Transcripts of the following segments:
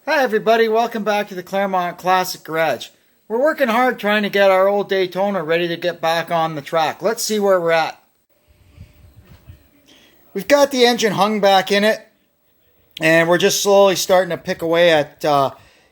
Hi everybody, welcome back to the Claremont Classic Garage. We're working hard trying to get our old Daytona ready to get back on the track. Let's see where we're at. We've got the engine hung back in it, and we're just slowly starting to pick away at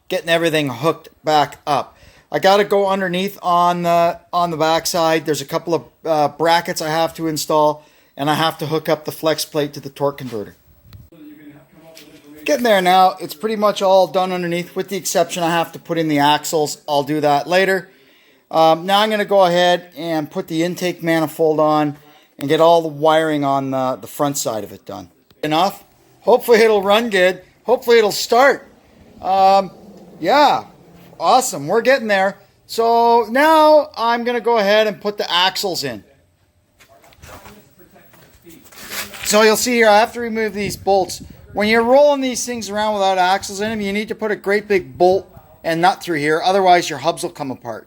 getting everything hooked back up. I got to go underneath on the backside. There's a couple of brackets I have to install, and I have to hook up the flex plate to the torque converter. Getting there now. It's pretty much all done underneath, with the exception I have to put in the axles. I'll do that later. Now I'm going to go ahead and put the intake manifold on and get all the wiring on the front side of it done. Enough. Hopefully it'll run good. Hopefully it'll start. Yeah, awesome. We're getting there. So now I'm going to go ahead and put the axles in. So you'll see here, I have to remove these bolts. When you're rolling these things around without axles in them, you need to put a great big bolt and nut through here. Otherwise, your hubs will come apart.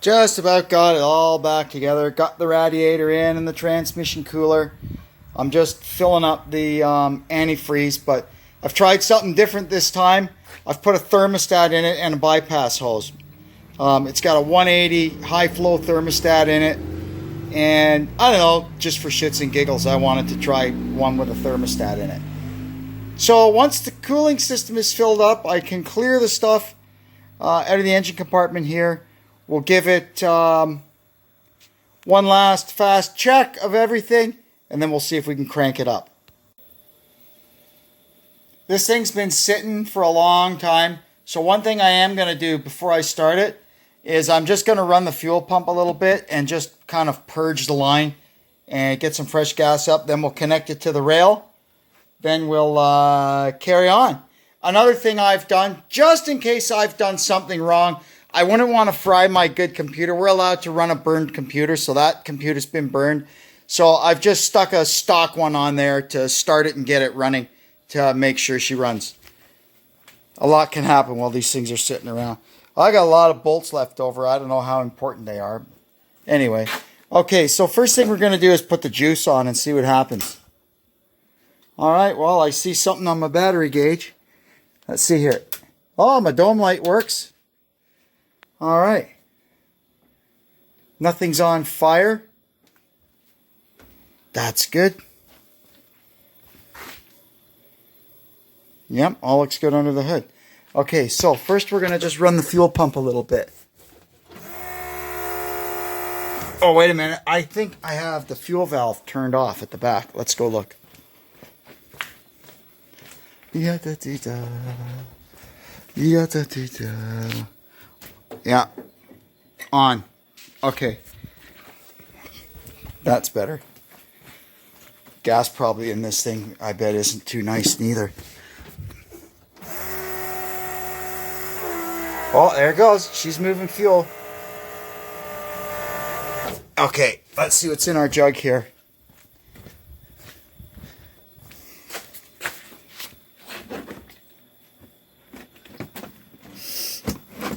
Just about got it all back together. Got the radiator in and the transmission cooler. I'm just filling up the antifreeze, but I've tried something different this time. I've put a thermostat in it and a bypass hose. It's got a 180 high flow thermostat in it. And I don't know, just for shits and giggles, I wanted to try one with a thermostat in it. So once the cooling system is filled up, I can clear the stuff out of the engine compartment here. We'll give it one last fast check of everything, and then we'll see if we can crank it up. This thing's been sitting for a long time, so one thing I am going to do before I start it is I'm just going to run the fuel pump a little bit and just kind of purge the line and get some fresh gas up. Then we'll connect it to the rail. Then we'll carry on. Another thing I've done, just in case I've done something wrong, I wouldn't want to fry my good computer. We're allowed to run a burned computer, so that computer's been burned. So I've just stuck a stock one on there to start it and get it running to make sure she runs. A lot can happen while these things are sitting around. I got a lot of bolts left over. I don't know how important they are. Anyway, okay, so first thing we're going to do is put the juice on and see what happens. All right, well, I see something on my battery gauge. Let's see here. Oh, my dome light works. All right. Nothing's on fire. That's good. Yep, all looks good under the hood. Okay, so first we're going to just run the fuel pump a little bit. Oh, wait a minute. I think I have the fuel valve turned off at the back. Let's go look. Yeah, on. Okay. That's better. Gas probably in this thing, I bet, isn't too nice neither. Oh, there it goes. She's moving fuel. Okay, let's see what's in our jug here.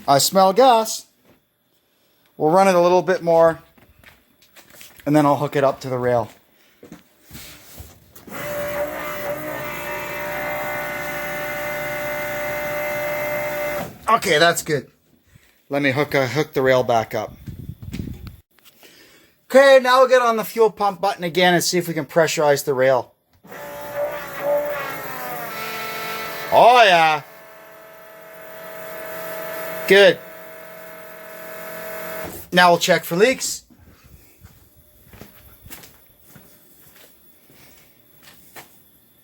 I smell gas. We'll run it a little bit more, and then I'll hook it up to the rail. Okay, that's good. Let me hook the rail back up. Okay, now we'll get on the fuel pump button again and see if we can pressurize the rail. Oh, yeah. Good. Now we'll check for leaks.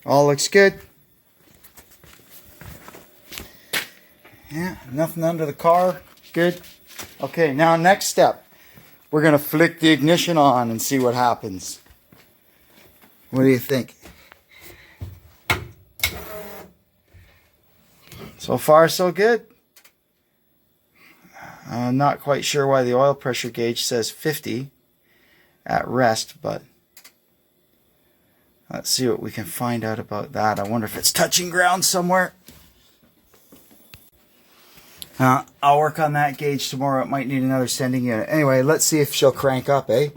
All looks good. Yeah, nothing under the car. Good. Okay, now next step. We're going to flick the ignition on and see what happens. What do you think? So far, so good. I'm not quite sure why the oil pressure gauge says 50 at rest, but let's see what we can find out about that. I wonder if it's touching ground somewhere. I'll work on that gauge tomorrow. It might need another sending unit. Anyway, let's see if she'll crank up, eh?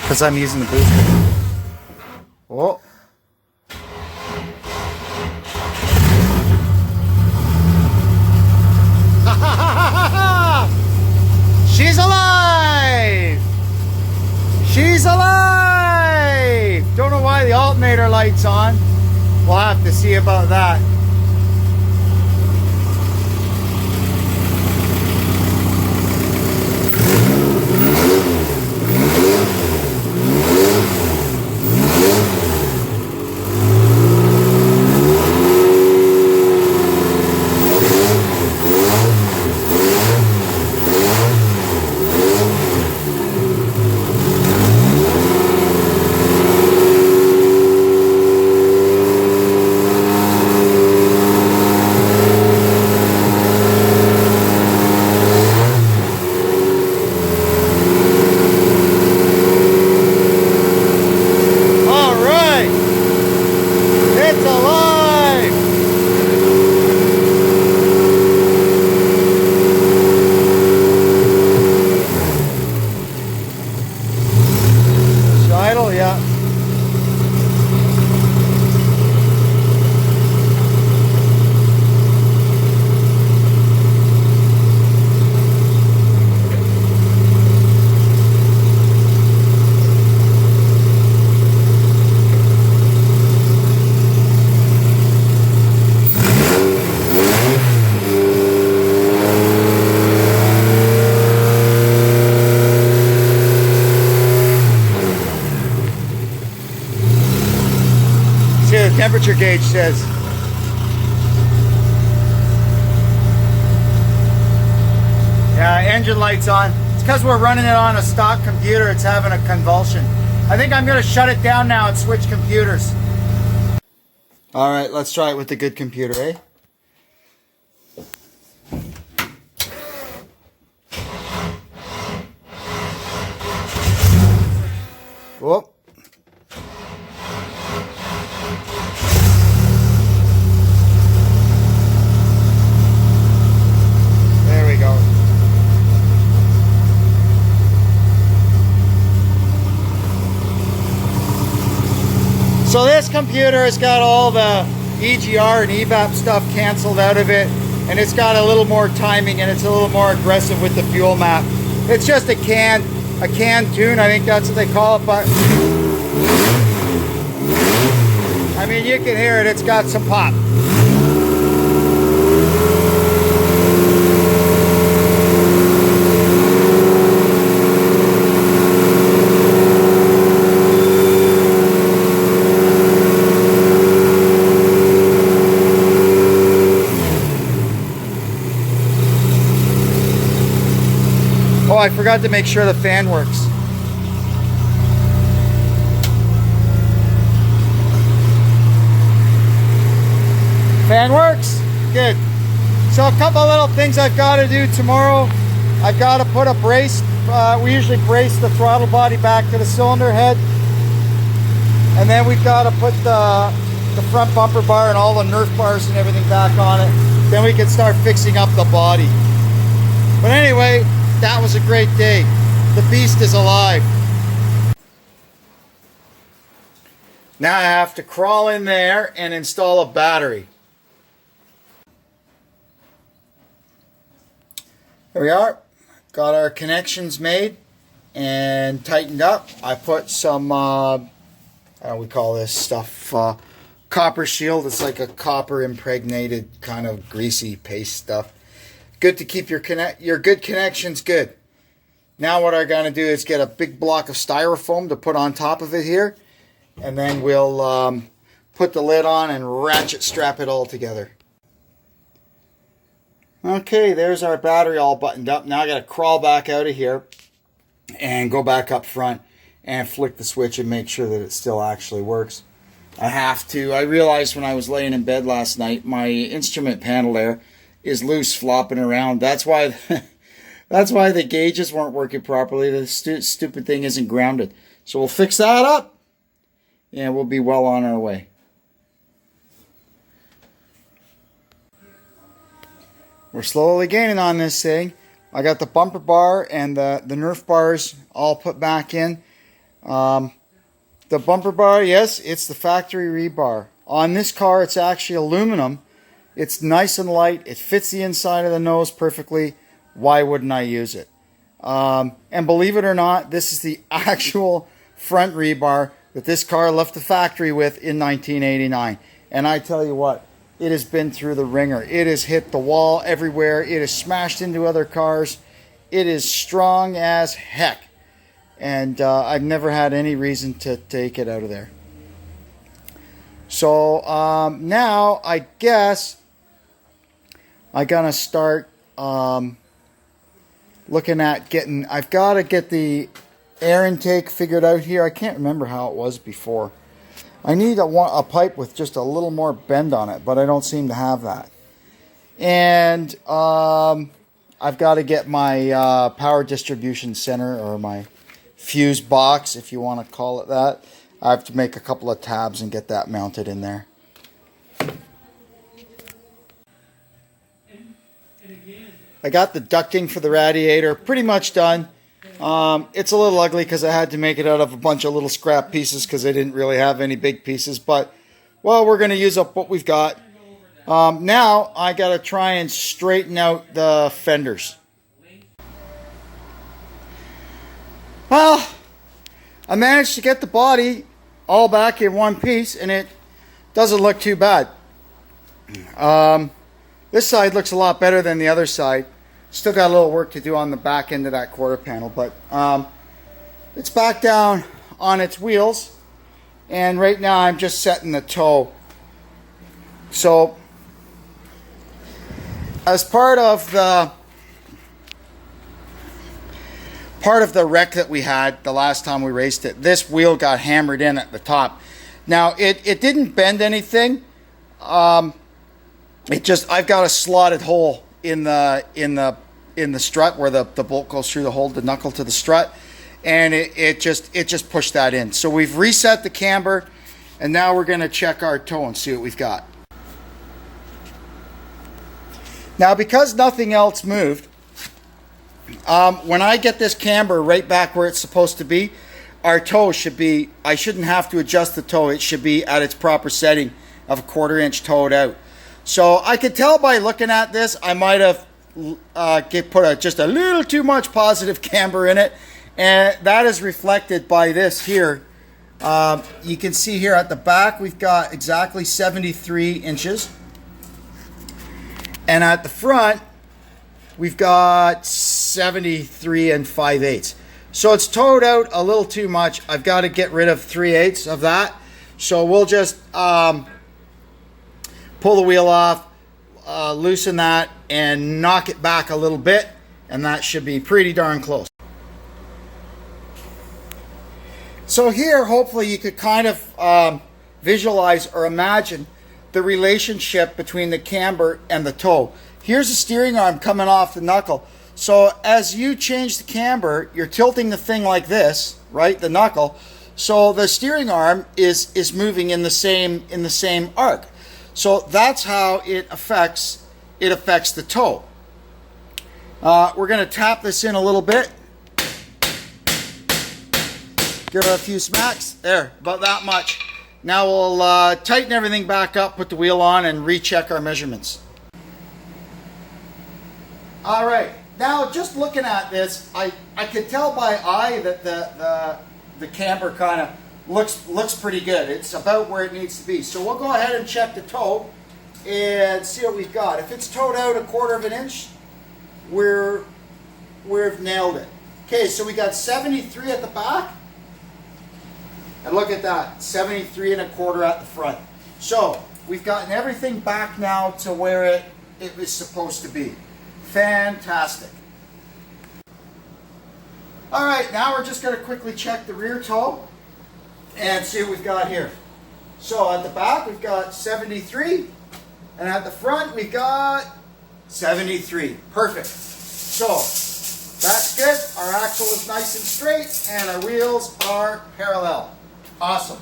because I'm using the booster. Oh. She's alive! She's alive! Don't know why the alternator light's on. We'll have to see about that. Temperature gauge says. Yeah, engine light's on. It's because we're running it on a stock computer. It's having a convulsion. I think I'm going to shut it down now and switch computers. All right, let's try it with the good computer, eh? Whoop. So this computer has got all the EGR and EVAP stuff canceled out of it, and it's got a little more timing and it's a little more aggressive with the fuel map. It's just a canned tune, I think that's what they call it, but I mean, you can hear it, it's got some pop. Oh, I forgot to make sure the fan works. Fan works? Good. So a couple little things I've got to do tomorrow. I've got to put a brace. We usually brace the throttle body back to the cylinder head. And then we've got to put the front bumper bar and all the Nerf bars and everything back on it. Then we can start fixing up the body. But anyway, that was a great day. The beast is alive. Now I have to crawl in there and install a battery. Here we are. Got our connections made and tightened up. I put some, we call this stuff copper shield. It's like a copper impregnated kind of greasy paste stuff. Good to keep your good connections good. Now what I'm going to do is get a big block of styrofoam to put on top of it here. And then we'll put the lid on and ratchet strap it all together. Okay, there's our battery all buttoned up. Now I got to crawl back out of here and go back up front and flick the switch and make sure that it still actually works. I have to. I realized when I was laying in bed last night, my instrument panel there is loose, flopping around. That's why the gauges weren't working properly. The stupid thing isn't grounded. So we'll fix that up and we'll be well on our way. We're slowly gaining on this thing. I got the bumper bar and the Nerf bars all put back in. The bumper bar, yes, it's the factory rebar. On this car, it's actually aluminum. It's nice and light. It fits the inside of the nose perfectly. Why wouldn't I use it? And believe it or not, this is the actual front rebar that this car left the factory with in 1989. And I tell you what, it has been through the ringer. It has hit the wall everywhere. It has smashed into other cars. It is strong as heck. And I've never had any reason to take it out of there. So now I guess I'm going to start looking at getting, I've got to get the air intake figured out here. I can't remember how it was before. I need a pipe with just a little more bend on it, but I don't seem to have that. And I've got to get my power distribution center, or my fuse box, if you want to call it that. I have to make a couple of tabs and get that mounted in there. I got the ducting for the radiator pretty much done. It's a little ugly because I had to make it out of a bunch of little scrap pieces because I didn't really have any big pieces. But, well, we're going to use up what we've got. Now I got to try and straighten out the fenders. Well, I managed to get the body all back in one piece, and it doesn't look too bad. This side looks a lot better than the other side. Still got a little work to do on the back end of that quarter panel, but it's back down on its wheels, and right now I'm just setting the toe. So as part of the wreck that we had the last time we raced it, this wheel got hammered in at the top. Now it didn't bend anything. It just, I've got a slotted hole in the strut where the bolt goes through the hole, the knuckle to the strut, and it just pushed that in. So we've reset the camber, and now we're going to check our toe and see what we've got. Now, because nothing else moved, when I get this camber right back where it's supposed to be, our toe should be, I shouldn't have to adjust the toe. It should be at its proper setting of a 1/4 inch toed out. So I could tell by looking at this, I might have put just a little too much positive camber in it, and that is reflected by this here. You can see here at the back we've got exactly 73 inches, and at the front we've got 73 and 5/8. So it's towed out a little too much. I've got to get rid of 3/8 of that. So we'll just pull the wheel off, loosen that, and knock it back a little bit, and that should be pretty darn close. So here, hopefully you could kind of visualize or imagine the relationship between the camber and the toe. Here's the steering arm coming off the knuckle. So as you change the camber, you're tilting the thing like this, right, the knuckle. So the steering arm is moving in the same arc. So that's how it affects the toe. We're going to tap this in a little bit. Give it a few smacks. There, about that much. Now we'll tighten everything back up, put the wheel on, and recheck our measurements. All right. Now, just looking at this, I could tell by eye that the camber kind of looks pretty good. It's about where it needs to be. So we'll go ahead and check the toe and see what we've got. If it's towed out 1/4 inch, we've nailed it. Okay, so we got 73 at the back. And look at that, 73 1/4 at the front. So we've gotten everything back now to where it was supposed to be. Fantastic. All right, now we're just going to quickly check the rear toe and see what we've got here. So at the back we've got 73, and at the front we've got 73. Perfect. So that's good. Our axle is nice and straight, and our wheels are parallel. Awesome.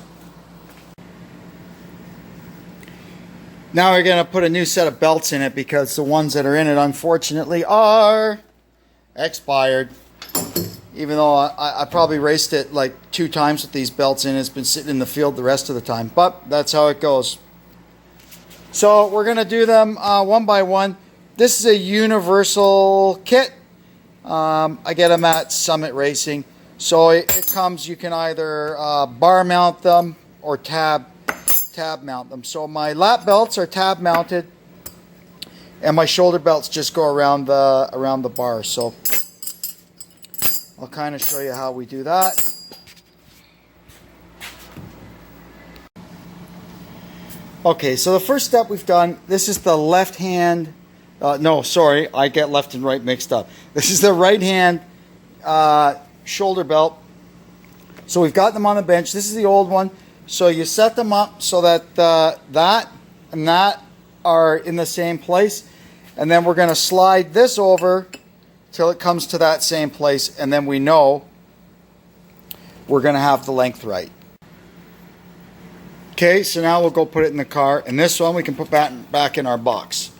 Now we're going to put a new set of belts in it because the ones that are in it, unfortunately, are expired. even though I probably raced it like 2 times with these belts in. It's been sitting in the field the rest of the time, but that's how it goes. So we're going to do them one by one. This is a universal kit. I get them at Summit Racing. So it comes, you can either bar mount them or tab mount them. So my lap belts are tab mounted, and my shoulder belts just go around the bar. So I'll kind of show you how we do that. Okay, so the first step we've done, this is the left hand, no, sorry, I get left and right mixed up. This is the right hand shoulder belt. So we've got them on the bench. This is the old one. So you set them up so that that and that are in the same place. And then we're going to slide this over till it comes to that same place. And then we know we're going to have the length right. Okay, so now we'll go put it in the car. And this one we can put back in our box.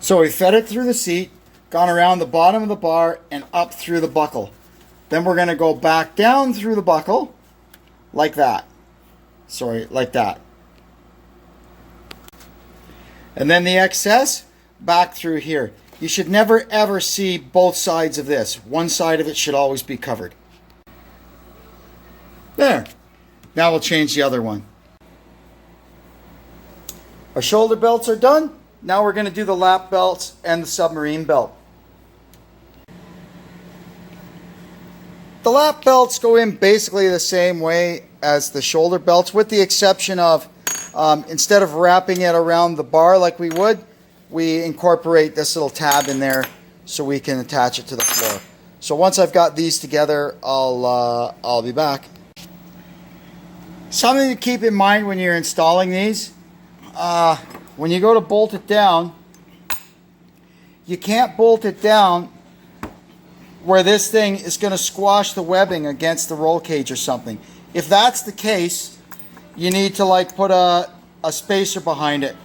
So we fed it through the seat, gone around the bottom of the bar and up through the buckle. Then we're going to go back down through the buckle like that. Sorry, like that. And then the excess back through here. You should never ever see both sides of this. One side of it should always be covered. There. Now we'll change the other one. Our shoulder belts are done. Now we're going to do the lap belts and the submarine belt. The lap belts go in basically the same way as the shoulder belts, with the exception of instead of wrapping it around the bar like we would, we incorporate this little tab in there so we can attach it to the floor. So once I've got these together, I'll be back. Something to keep in mind when you're installing these, when you go to bolt it down, you can't bolt it down where this thing is going to squash the webbing against the roll cage or something. If that's the case, you need to like put a spacer behind it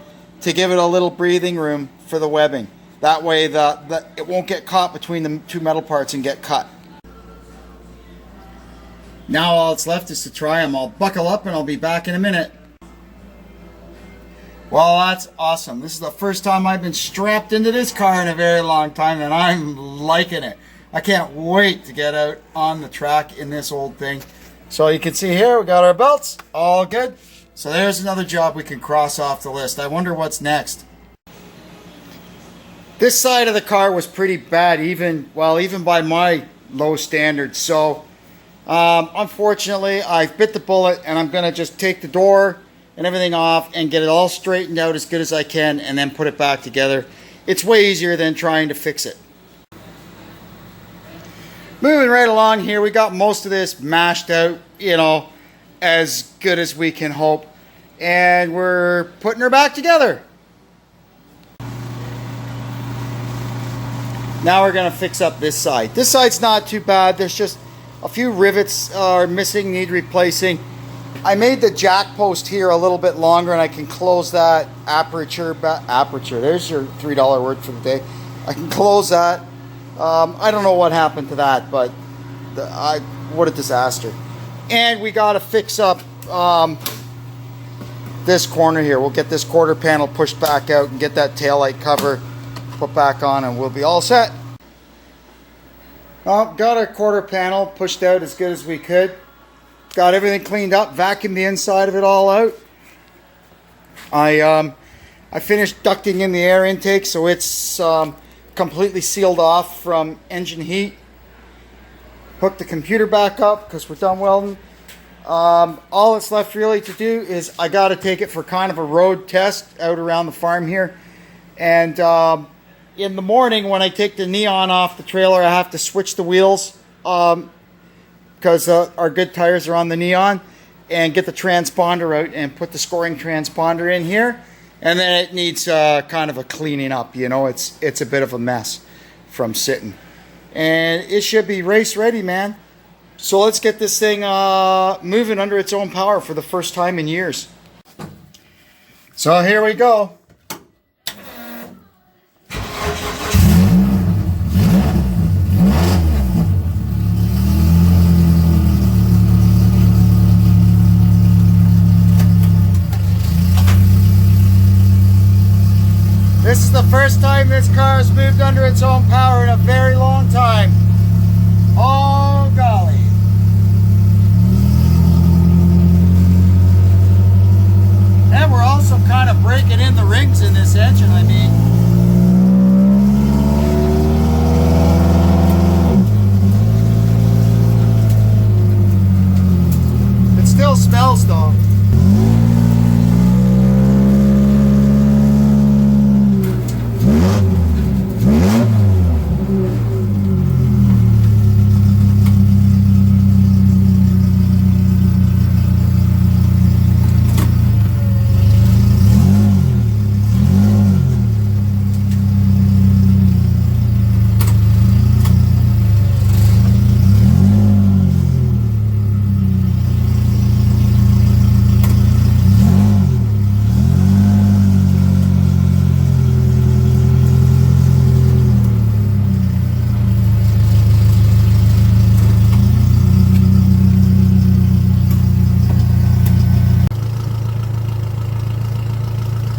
to give it a little breathing room for the webbing. That way it won't get caught between the two metal parts and get cut. Now all that's left is to try them. I'll buckle up and I'll be back in a minute. Well, that's awesome. This is the first time I've been strapped into this car in a very long time, and I'm liking it. I can't wait to get out on the track in this old thing. So you can see here, we got our belts, all good. So there's another job we can cross off the list. I wonder what's next. This side of the car was pretty bad, even by my low standards. So unfortunately, I bit the bullet, and I'm gonna just take the door and everything off and get it all straightened out as good as I can and then put it back together. It's way easier than trying to fix it. Moving right along here, we got most of this mashed out, you know, as good as we can hope. And we're putting her back together. Now we're gonna fix up this side. This side's not too bad. There's just a few rivets are missing, need replacing. I made the jack post here a little bit longer, and I can close that aperture. There's your $3 word for the day. I can close that. I don't know what happened to that, but what a disaster. And we got to fix up this corner here. We'll get this quarter panel pushed back out and get that taillight cover put back on, and we'll be all set. Well, got our quarter panel pushed out as good as we could. Got everything cleaned up, vacuumed the inside of it all out. I finished ducting in the air intake, so it's completely sealed off from engine heat. Hooked the computer back up because we're done welding. All that's left really to do is I got to take it for kind of a road test out around the farm here. And in the morning when I take the neon off the trailer, I have to switch the wheels because our good tires are on the neon, and get the transponder out and put the scoring transponder in here. And then it needs kind of a cleaning up, you know, it's a bit of a mess from sitting. And it should be race ready, man. So let's get this thing moving under its own power for the first time in years. So here we go. first time this car has moved under its own power in a very long time. Oh golly. And we're also kind of breaking in the rings in this engine, I mean. It still smells though.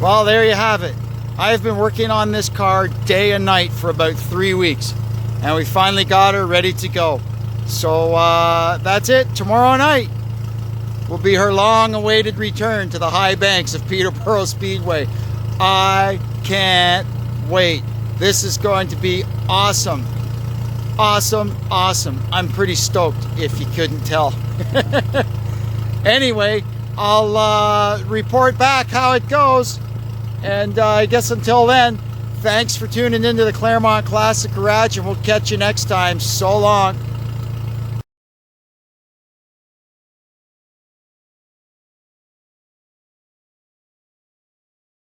Well, there you have it. I've been working on this car day and night for about 3 weeks, and we finally got her ready to go. So that's it. Tomorrow night will be her long-awaited return to the high banks of Peterborough Speedway. I can't wait. This is going to be awesome. Awesome, awesome. I'm pretty stoked, if you couldn't tell. Anyway, I'll report back how it goes. And I guess until then, thanks for tuning into the Claremont Classic Garage, and we'll catch you next time. So long.